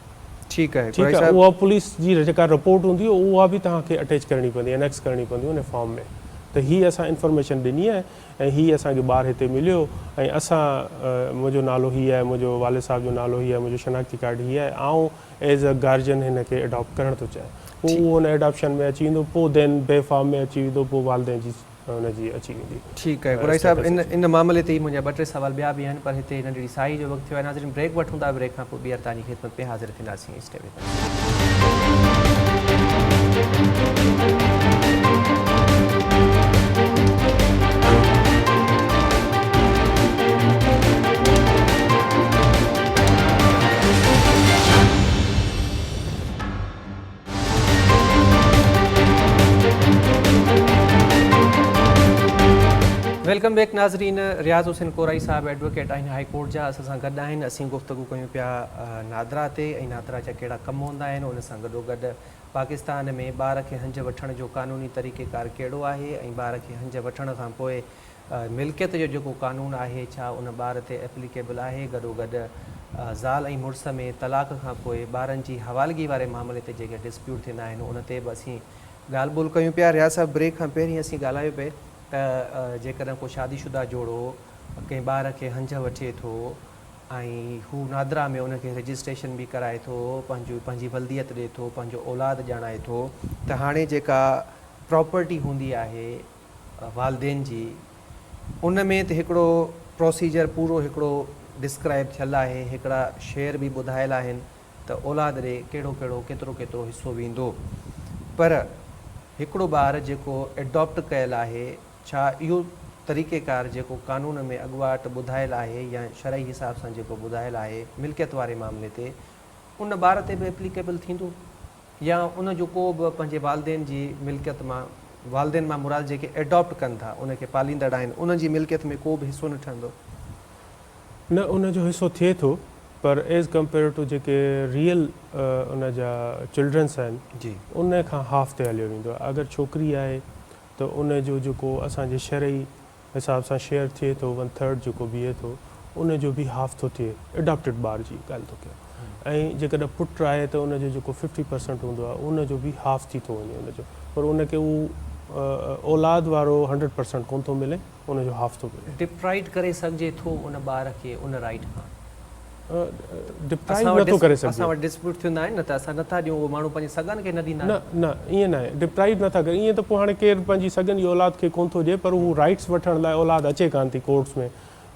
ठीकु आहे, ठीकु आहे, उहा पुलिस जी जेका रिपोर्ट हूंदी उहा बि तव्हांखे अटैच करणी पवंदी, एनेक्स करणी पवंदी उन फॉर्म में, त हीअ असां इंफॉर्मेशन ॾिनी आहे ऐं हीअ असांखे ॿारु हिते मिलियो ऐं असां मुंहिंजो नालो हीअ आहे, मुंहिंजो वालिद साहिब जो नालो हीअ आहे, मुंहिंजो शनाख्ती कार्ड हीअ आहे, ऐं एज़ अ गार्जियन हिनखे अडॉप्ट करणु थो चाहे, पोइ उहो हुन एडॉप्शन में अची वेंदो, पोइ देन बे फॉर्म में अची वेंदो, पोइ वालदेन जी हुनजी अची वेंदी। ठीकु आहे कुरैशी साहिबु, इन मामले ते ई मुंहिंजा 2-3 सुवाल ॿिया बि आहिनि, पर हिते नंढड़ी साई जो वक़्तु थियो आहे। नाज़रीन, ब्रेक वठूं था, ब्रेक खां पोइ ॿीहर तव्हांजी ख़िदमत में हाज़िर थींदासीं। Stay with us. Welcome back नाज़रीन। रियाज़ हुसैन कोराई साहब एडवोकेट आहिनि हाई कोर्ट जा, असां सां गॾु आहिनि। असीं गुफ़्तगू कयूं पिया नादरा ते ऐं नादरा जा कहिड़ा कम हूंदा आहिनि, उन सां गॾोगॾु पाकिस्तान में ॿार खे हंज वठण जो क़ानूनी तरीक़ेकार कहिड़ो आहे ऐं ॿार खे हंज वठण खां पोइ मिल्कियत जो जेको क़ानून आहे छा उन ॿार ते एप्लीकेबल आहे। गॾोगॾु ज़ाल ऐं मुड़ुस में तलाक खां पोइ ॿारनि जी हवालगी वारे मामले ते जेके डिस्प्यूट थींदा आहिनि उन ते बि असीं ॻाल्हि ॿोल कयूं पिया। रियाज़ साहिबु, ब्रेक खां पहिरीं असीं ॻाल्हायो पिए त जेकॾहिं को शादीशुदा जोड़ो कंहिं ॿार खे हंज वठे थो ऐं हू नादरा में उनखे रजिस्ट्रेशन बि कराए थो, पंहिंजी वल्दियत ॾिए थो, पंहिंजो औलाद ॼाणाए थो, त हाणे जेका प्रॉपर्टी हूंदी आहे वालदेन जी, उन में त हिकिड़ो प्रोसीजर पूरो हिकिड़ो डिस्क्राइब थियल आहे, हिकिड़ा शेयर बि ॿुधायल आहिनि त औलाद ॾे कहिड़ो कहिड़ो केतिरो केतिरो हिसो वेंदो। पर हिकिड़ो ॿारु जेको एडॉप्ट कयल आहे, छा इहो तरीक़ेकार जेको क़ानून में अॻुवाट ॿुधायल आहे या शरई हिसाब सां जेको ॿुधायल आहे मिल्कियत वारे मामले ते, उन ॿार ते बि एप्लीकेबल थींदो या उन जो को बि पंहिंजे वालदेन जी मिल्कियत मां, वालदेन मां मुराद जेके एडॉप्ट कनि था, उनखे पालींदड़ आहिनि, उन्हनि जी मिल्कियत में को बि हिसो न ठहंदो? न, उनजो हिसो थिए थो, पर as compare to JK real उन जा चिल्ड्रन्स आहिनि जी, उन खां हाफ ते हलियो वेंदो आहे। अगरि छोकिरी आहे त उनजो जेको असांजे शरई हिसाब सां शेयर थिए थो 1/3 जेको बीहे थो, उनजो बि हाफ थो थिए, एडॉप्टेड ॿार जी ॻाल्हि थो कयां। ऐं जेकॾहिं पुटु आहे त उनजो जेको 50% हूंदो आहे उनजो बि हाफ थी थो वञे उनजो, पर उनखे उहो औलाद वारो 100% कोन थो मिले, उनजो हाफ थो मिले। डिप्राइड करे सघिजे थो उन ॿार खे उन राइट खां? डिप्राइव नथो करे सघे। असां वटि डिस्प्यूट थींदा आहिनि न, त असां नथा ॾियूं, उहो माण्हू पंहिंजे सगनि खे न ॾींदा? न न, ईअं न आहे, डिप्राइव नथा करे। ईअं त पोइ हाणे केरु पंहिंजी सगनि जी औलाद खे कोन थो ॾिए, पर हू राइट्स वठण लाइ औलाद अचे कान थी कोर्ट्स में,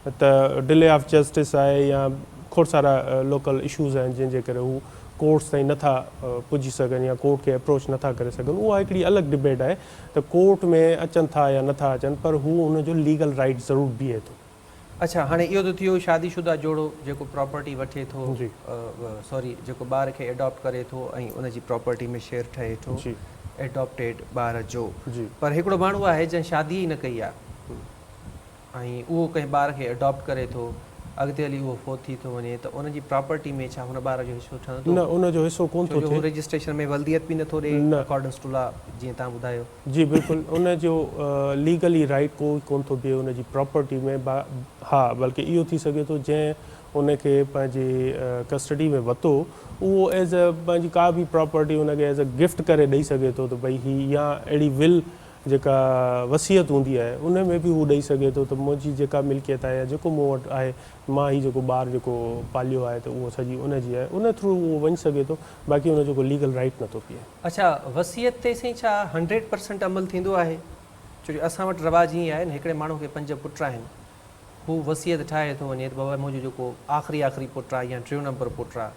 त डिले ऑफ जस्टिस आहे या खोड़ सारा लोकल इशूज़ आहिनि जंहिंजे करे हू कोर्ट्स ताईं नथा पुॼी सघनि या कोर्ट खे अप्रोच नथा करे सघनि। उहा हिकिड़ी अलॻि डिबेट आहे त कोर्ट में अचनि था या नथा अचनि, पर हू उनजो लीगल राइट ज़रूरु बीहे थो। अच्छा, हाणे इहो त थियो शादीशुदा जोड़ो जेको प्रॉपर्टी वठे थो, जी सॉरी जेको ॿार खे एडॉप्ट करे थो ऐं उनजी प्रॉपर्टी में शेयर ठहे थो, जी एडॉप्टेड ॿार जो। जी पर हिकिड़ो माण्हू आहे जंहिं शादी ई न कई आहे ऐं उहो कंहिं ॿार खे एडॉप्ट करे थो, अॻिते हली उहो फोत थी थो वञे, त उनजी प्रॉपर्टी में छा हुन ॿार जो हिसो ठहंदो? न, उनजो हिसो कोन थो थिए। रजिस्ट्रेशन में वल्दियत बि नथो ॾे न, अकॉर्डिंग टू लॉ, जीअं तव्हां ॿुधायो। जी बिल्कुलु, उनजो लीगली राइट कोई कोन थो बीहे उनजी प्रॉपर्टी में। हा, बल्कि इहो थी सघे थो जंहिं उनखे पंहिंजे कस्टडी में वरितो उहो एज़ अ पंहिंजी का बि प्रॉपर्टी उनखे एज़ अ गिफ्ट करे ॾेई सघे थो त भई ही या अहिड़ी विल जेका वसियत हूंदी आहे उन में बि हू ॾेई सघे थो त मुंहिंजी जेका मिल्कियत आहे या जेको मूं वटि आहे मां ही जेको ॿारु जेको पालियो आहे त उहो सॼी उनजी आहे उन थ्रू उहो वञी सघे थो बाक़ी उन जेको लीगल राइट नथो पीए। अच्छा, वसियत ते साईं छा 100% अमल थींदो आहे? छो जो असां वटि रवाज ईअं आहे न, हिकिड़े माण्हू खे 5 पुट आहिनि, हू वसियत ठाहे थो वञे त बाबा मुंहिंजो जेको आख़िरी पुटु आहे या 3 नंबर पुटु आहे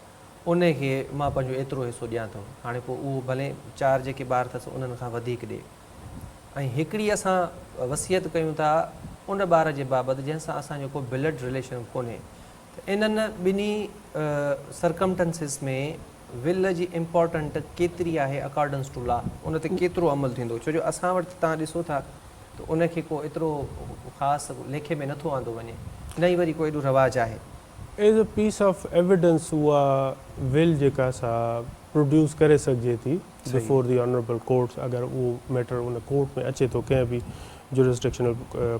उनखे मां पंहिंजो एतिरो हिसो ॾियां थो। हाणे पोइ उहो भले 4 जेके ॿार अथसि उन्हनि खां वधीक ॾिए, ऐं हिकिड़ी असां वसियत कयूं था उन ॿार जे बाबति जंहिंसां असांजो को ब्लड रिलेशन कोन्हे। त इन्हनि ॿिन्ही सरकमटेंसिस में विल जी इम्पोर्टेंट केतिरी आहे अकॉर्डिंग्स टू लॉ, उन ते केतिरो अमल थींदो? छो जो असां वटि तव्हां ॾिसो था त उनखे को एतिरो ख़ासि लेखे में नथो आंदो वञे, न ई वरी को एॾो रवाजु आहे। As a piece of evidence उहा विल जेका सा प्रोड्यूस करे सघिजे थी बिफोर द ऑनरेबल कोर्ट्स, अगरि उहो मैटर उन कोर्ट में अचे थो, कंहिं बि जुरिस्डिक्शनल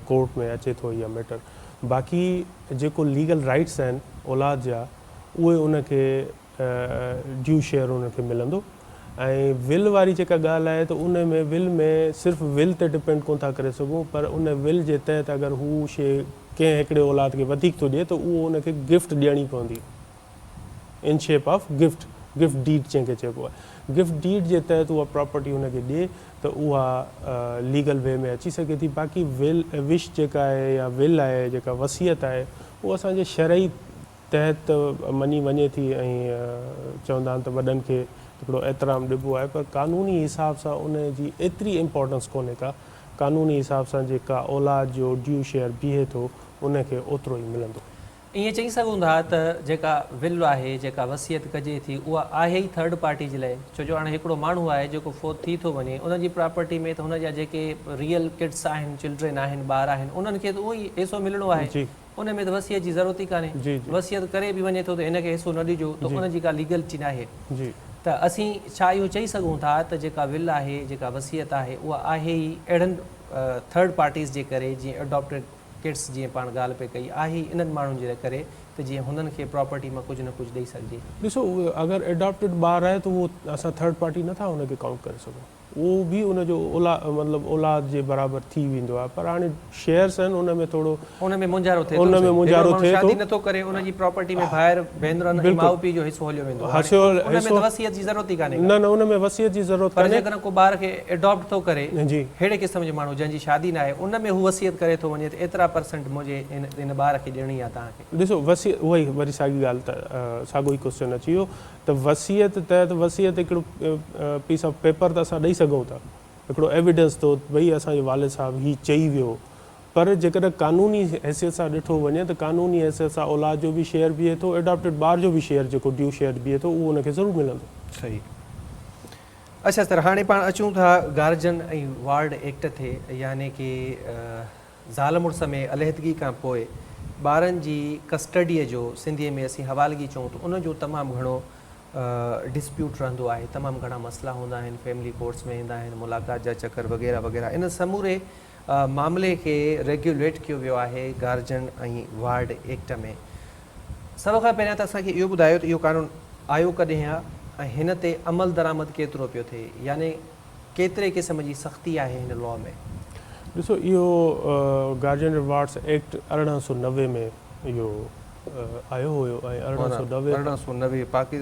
कोर्ट में अचे थो इहा मैटर। बाक़ी जेको लीगल राइट्स आहिनि औलाद जा उहे उनखे ड्यू शेयर उनखे मिलंदो। ऐं विल वारी जेका ॻाल्हि आहे त उन में विल में सिर्फ़ु विल ते डिपेंड कोन था करे सघूं, पर उन विल जे तहत अगरि हू शइ कंहिं हिकिड़े औलाद खे वधीक थो ॾिए त उहो उनखे गिफ्ट ॾियणी पवंदी in shape of gift deed जंहिंखे चइबो आहे। गिफ्ट डीड जे तहत उहा प्रॉपर्टी हुनखे ॾिए त उहा लीगल वे में अची सघे थी। बाक़ी विश जेका आहे या विल आहे जेका वसियत आहे उहा असांजे शरई तहत मञी वञे थी ऐं चवंदा आहिनि त वॾनि खे हिकिड़ो एतिराम ॾिबो आहे, पर क़ानूनी हिसाब सां उन जी एतिरी इम्पोर्टेंस कोन्हे का। क़ानूनी हिसाब सां जेका औलाद जो ड्यू शेयर बीहे थो उनखे ओतिरो ई मिलंदो। ईअं चई सघूं था त जेका विल आहे जेका वसियत कजे थी उहा आहे ई थर्ड पार्टी जे लाइ। छो जो हाणे हिकिड़ो माण्हू आहे जेको फोत थी थो वञे, उनजी प्रॉपर्टी में त हुनजा जेके रियल किड्स आहिनि, चिल्ड्रन आहिनि, ॿार आहिनि, उन्हनि खे त उहो ई हिसो मिलणो आहे, उन में त वसियत जी ज़रूरत ई कान्हे। वसियत करे बि वञे थो त हिनखे हिसो न ॾिजो, त उनजी का लीगलिटी न आहे। त असीं छा इहो चई सघूं था त जेका विल आहे जेका वसियत आहे उहा आहे ई अहिड़नि थर्ड पार्टीज़ जे करे, जीअं अडॉप्टेड किड्स जीअं पाण ॻाल्हि पे कई आहे इन्हनि माण्हुनि जे करे, त जीअं हुननि खे प्रॉपर्टी मां कुझु न कुझु ॾेई सघिजे। ॾिसो, अगरि एडॉप्टेड ॿारु आहे त उहो असां थर्ड पार्टी नथा हुनखे काउंट करे सघूं, उहो बि उनजो मतिलबु औलाद जे बराबरि थी वेंदो आहे। पर हाणे शेयर्स आहिनि उन में थोरो उन में मुंझारो थिए थो, शादी नथो करे, उनजी प्रॉपर्टी में भाइर भेनरुनि माउ पीउ जो हिसो हलियो वेंदो आहे, उन में त वसियत जी ज़रूरत ई कान्हे। न उन में वसियत जी ज़रूरत पर जेकॾहिं को ॿार खे एडॉप्ट थो करे अहिड़े क़िस्म जो माण्हू जंहिंजी शादी न आहे, उन में हू वसियत करे थो वञे त एतिरा % मुंहिंजे इन ॿार खे ॾियणी आहे तव्हांखे। ॾिसो, वसियत उहा ई वरी साॻी ॻाल्हि त साॻियो ई क्वेश्चन अची वियो त वसियत तहत वसियत हिकिड़ो पीस ऑफ पेपर त असां ॾेई सघूं था, हिकिड़ो एविडेंस थो भई असांजे वालिद साहिबु हीउ चई वियो। पर जेकॾहिं क़ानूनी हैसियत सां ॾिठो वञे त क़ानूनी हैसियत सां औलाद जो बि शेयर बीहे थो, एडॉप्टेड ॿार जो बि शेयर जेको ड्यू शेयर बीहे थो उहो उनखे ज़रूरु मिलंदो। सही। अच्छा सर, हाणे पाण अचूं था गार्जियन ऐं वार्ड एक्ट ते, यानी कि ज़ाल मुड़ुस में अलहदगी खां पोइ ॿारनि जी कस्टडीअ जो सिंधीअ में असीं हवालगी चऊं त उनजो तमामु घणो डिस्प्यूट रहंदो आहे, तमामु घणा मसइला हूंदा आहिनि, फैमिली कोर्ट्स में ईंदा आहिनि, मुलाक़ात जा चकर वग़ैरह वग़ैरह। इन समूरे मामले खे रेगुलेट कयो वियो आहे गार्जियन ऐं वार्ड एक्ट में। सभ खां पहिरियां त असांखे इहो ॿुधायो त इहो कानून आयो कॾहिं आहे ऐं हिन ते अमल दरामद केतिरो पियो थिए, यानी केतिरे क़िस्म जी सख़्ती आहे हिन लॉ में? ॾिसो, इहो गार्जियन रिवार्ड्स एक्ट 1890 में इहो आयो हुयो ऐं 1890 पाकि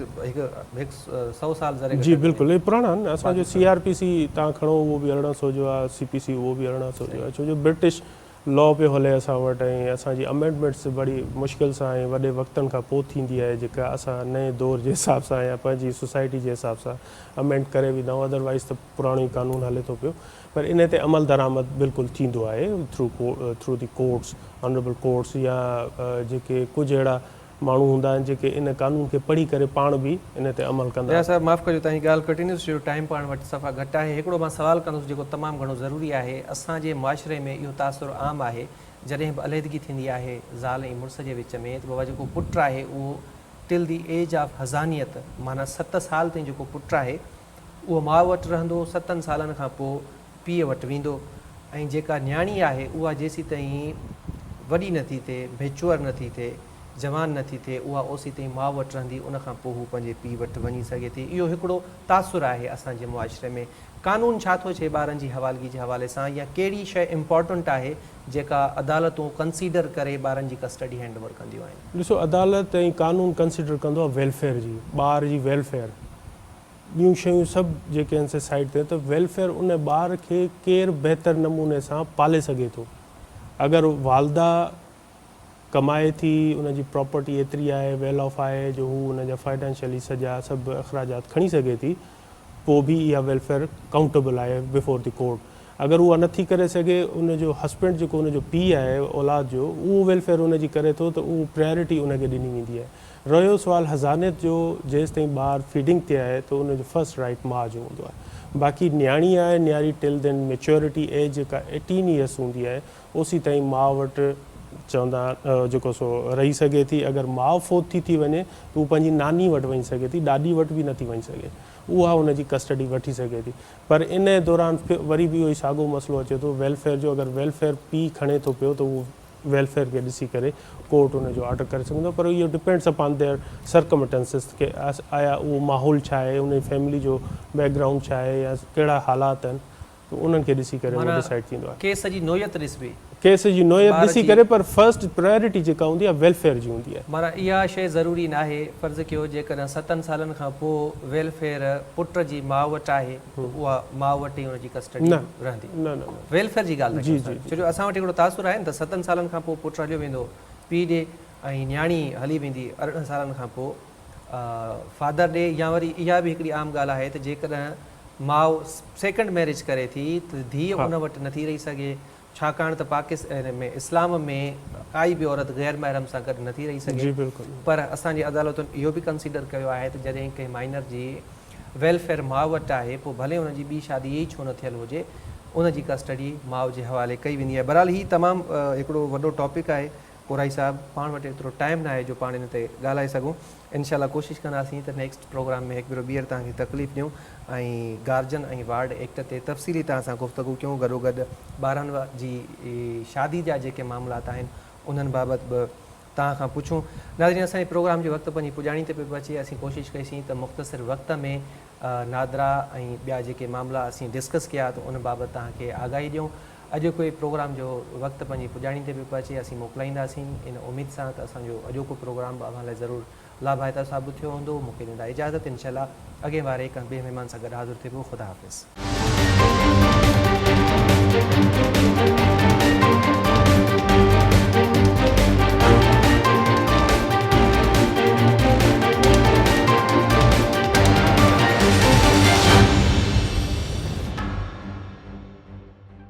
100 साल ज़रे जी बिल्कुलु, इहे पुराणा आहिनि। असांजो CRPC तव्हां खणो उहो बि 1800 जो आहे, CPC उहो बि 1800 जो आहे, छो जो ब्रिटिश लॉ पियो हले असां वटि ऐं असांजी अमेंडमेंट्स बड़ी मुश्किल सां ऐं वॾे वक़्तनि खां पोइ थींदी आहे, जेका असां नए दौर जे हिसाब सां या पंहिंजी सोसाइटी जे हिसाब सां अमेंड करे वेंदा आहियूं। अदरवाइज़ त पुराणो ई कानून हले थो पियो, पर इन ते अमल दरामद बिल्कुलु थींदो आहे through the courts, honourable courts, या जेके कुझु अहिड़ा माण्हू हूंदा आहिनि जेके इन कानून खे पढ़ी करे पाण बि इन ते अमल कंदा। सर माफ़ु कजो, तव्हांजी ॻाल्हि कंटिन्यूस जो टाइम पाण वटि सफ़ा घटि आहे। हिकिड़ो मां सुवालु कंदुसि जेको तमामु घणो ज़रूरी आहे। असांजे मुआशिरे में इहो तासुरु आम आहे, जॾहिं बि अलहदगी थींदी आहे ज़ाल ऐं मुड़ुस जे विच में, त बाबा जेको पुटु आहे उहो टिल दी एज ऑफ हज़ानियत, माना 7 साल ताईं जेको पुटु आहे उहो माउ वटि रहंदो, 7 सालनि खां पोइ पीउ वटि वेंदो, ऐं जेका न्याणी आहे उहा जेसीं ताईं वॾी नथी थिए, मेच्योर नथी थिए, जवान नथी थिए उहा ओसी ताईं माउ वटि रहंदी, उनखां पोइ हू पंहिंजे पीउ वटि वञी सघे थी। इहो हिकिड़ो तासुरु आहे असांजे मुआशिरे में। कानून छा थो चए ॿारनि जी हवालगी जे हवाले सां, या कहिड़ी शइ इम्पॉर्टेंट आहे जेका अदालतूं कंसीडर करे ॿारनि जी कस्टडी हैंडओवर कंदियूं आहिनि? ॾिसो, अदालत ऐं कानून कंसिडर कंदो आहे वेलफेयर जी, ॿार जी वेलफेयर, ॿियूं शयूं सभु जेके आहिनि से साइड ते, त वेलफेयर उन ॿार खे केरु बहितर नमूने सां पाले सघे थो। अगरि वालदा कमाए थी, उनजी प्रॉपर्टी एतिरी आहे, वेल ऑफ आहे जो हू उनजा फाइनेंशियली सॼा सभु अख़राजात खणी सघे थी, पोइ बि इहा वेलफेयर काउंटेबल आहे बिफोर द कोर्ट। अगरि उहा नथी करे सघे, उनजो हस्बैंड जेको उनजो पीउ आहे औलाद जो, उहो वेलफेयर उनजी करे थो, त उहो प्रायोरिटी उनखे ॾिनी वेंदी आहे। रहियो सुवाल हज़ानियत जो, जेसि ताईं ॿारु फीडिंग ते आहे त उनजो फर्स्ट राइट माउ जो हूंदो आहे। बाक़ी न्याणी आहे, न्याणी टिल देन मेच्योरिटी एज जेका 18 ईयर्स हूंदी आहे, ओसी ताईं माउ वटि चवंदा जेको सो रही सघे थी। अगरि माउ फोत थी वञे त उहो पंहिंजी नानी वटि वञी सघे थी, ॾाॾी वटि बि नथी वञी सघे, उहा हुनजी कस्टडी वठी सघे थी। पर इन दौरान वरी बि इहो ई साॻियो मसइलो अचे थो वेलफेयर जो। अगरि वेलफेयर पीउ खणे थो पियो त उहो वेलफेयर खे ॾिसी करे कोर्ट हुनजो ऑर्डर करे सघंदो। पर इहो डिपेंड्स अपॉन देयर सर्कमस्टेंसिस के आया उहो माहौल छा आहे, उन फैमिली जो बैकग्राउंड छा आहे, या कहिड़ा हालात आहिनि, त उन्हनि खे ॾिसी करे उहो डिसाइड थींदो आहे। केस जी नोयत ॾिसबी, केस जी नोयत ॾिसी करे, पर फर्स्ट प्रायोरिटी जेका हूंदी आहे वेलफेयर जी हूंदी आहे। माना इहा शइ ज़रूरी न आहे। फ़र्ज़ु कयो जेकॾहिं 7 सालनि खां पोइ वेलफेयर पुट जी माउ वटि आहे, उहा माउ वटि ई हुनजी कस्टडी रहंदी। न न वेलफेयर जी ॻाल्हि जी छो जो असां वटि हिकिड़ो तासुरु आहे न, त 7 सालनि खां पोइ पुटु हलियो वेंदो पीउ ॾे, ऐं न्याणी हली वेंदी 18 सालनि खां पोइ फादर ॾे। या वरी इहा बि हिकिड़ी आम ॻाल्हि आहे त जेकॾहिं माउ सेकेंड मैरिज करे थी त धीउ उन वटि नथी रही सघे, छाकाणि त पाकिस्तान में इस्लाम में काई बि औरत गैर महरम सां गॾु नथी रही सघे। पर असांजी अदालतुनि इहो बि कंसीडर कयो आहे त जॾहिं कंहिं माइनर जी वेलफेयर माउ वटि आहे, पोइ भले हुनजी ॿी शादी इहा ई छो न थियल हुजे, उनजी कस्टडी माउ जे हवाले कई वेंदी आहे। बहरहाल हीउ तमामु हिकिड़ो वॾो टॉपिक आहे। कोराई साहिबु, पाण वटि एतिरो टाइम न आहे जो पाण इन ते ॻाल्हाए सघूं। इनशाला कोशिशि कंदासीं त नेक्स्ट प्रोग्राम में हिकु भेरो ॿीहर तव्हांखे तकलीफ़ ॾियूं ऐं गार्जन ऐं वार्ड एक्ट ते तफ़सीली तव्हां सां गुफ़्तगू कयूं। गॾोगॾु ॿारनि जी शादी जा जेके मामलात आहिनि उन्हनि बाबति बि तव्हां खां पुछूं। नाज़रीन, असांजे प्रोग्राम जो वक़्तु पंहिंजी पुॼाणी ते पियो अचे। असीं कोशिशि कईसीं त मुख़्तसिर वक़्त में नादरा ऐं ॿिया जेके मामला असीं डिस्कस कया त उन बाबति तव्हांखे आगाही ॾियूं। अॼु कोई प्रोग्राम जो वक़्तु पंहिंजी पुॼाणी ते पियो अचे, असीं मोकिलाईंदासीं इन उमेद सां त असांजो अॼोको प्रोग्राम बि अव्हां लाइ ज़रूरु लाभायता साबित थियो हूंदो। मूंखे ॾींदा इजाज़त, इनशाला अॻे वारे हिकु ॿिए महिमान सां गॾु हाज़िर थिए पियो। ख़ुदा हाफ़िज़।